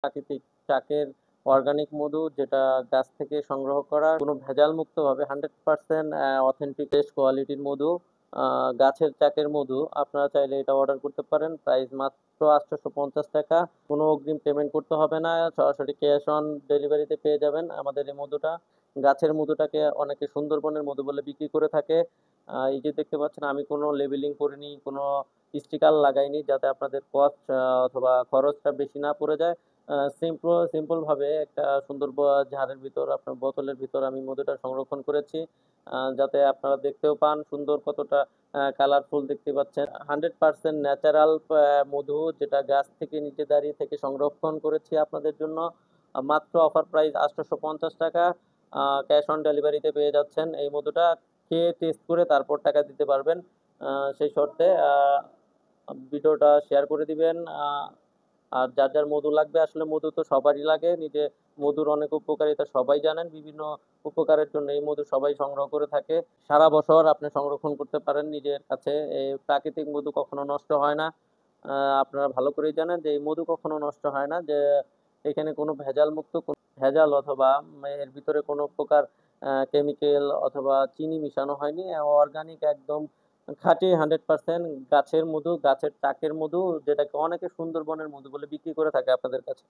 প্রাকৃতিক চাকের অর্গানিক মধু, যেটা গাছ থেকে সংগ্রহ করা, কোনো ভেজাল মুক্তভাবে 100% অথেন্টিক টেস্ট কোয়ালিটির মধু, গাছের চাকের মধু। আপনারা চাইলে এটা অর্ডার করতে পারেন। প্রাইস মাত্র 850 টাকা। কোনো অগ্রিম পেমেন্ট করতে হবে না, সরাসরি ক্যাশ অন ডেলিভারিতে পেয়ে যাবেন আমাদের এই মধুটা। গাছের মধুটাকে অনেকে সুন্দরবনের মধু বলে বিক্রি করে থাকে। এই যে দেখতে পাচ্ছেন, আমি কোনো লেবেলিং করিনি, কোনো স্টিকার লাগাইনি, যাতে আপনাদের কস্ট অথবা খরচটা বেশি না পড়ে যায়। সিম্পল ভাবে একটা সুন্দর ঝাড়ের ভিতর, আপনার বোতলের ভিতর আমি মধুটা সংরক্ষণ করেছি, যাতে আপনারা দেখতেও পান সুন্দর কতটা কালারফুল দেখতে পাচ্ছেন। 100% ন্যাচারাল মধু, যেটা গাছ থেকে নিচে দাঁড়িয়ে থেকে সংরক্ষণ করেছি আপনাদের জন্য। মাত্র অফার প্রাইস 850 টাকা। ক্যাশ অন ডেলিভারিতে পেয়ে যাচ্ছেন এই মধুটা। খেয়ে টেস্ট করে তারপর টাকা দিতে পারবেন, সেই শর্তে। ভিডিওটা শেয়ার করে দিবেন। আর যার যার মধু লাগবে, আসলে মধু তো সবারই লাগে, নিজে মধুর অনেক উপকারিতা সবাই জানেন। বিভিন্ন উপকারের জন্য এই মধু সবাই সংগ্রহ করে থাকে। সারা বছর আপনি সংরক্ষণ করতে পারেন নিজের কাছে। এই প্রাকৃতিক মধু কখনো নষ্ট হয় না। আপনারা ভালো করেই জানেন যে এই মধু কখনো নষ্ট হয় না, যে এখানে কোনো ভেজাল মুক্ত, কোনো ভেজাল অথবা এর ভিতরে কোনো প্রকার কেমিক্যাল অথবা চিনি মিশানো হয়নি। অর্গানিক, একদম খাঁটি 100% গাছের মধু, গাছের চাকের মধু, যেটাকে অনেকে সুন্দরবনের মধু বলে বিক্রি করে থাকে আপনাদের কাছে।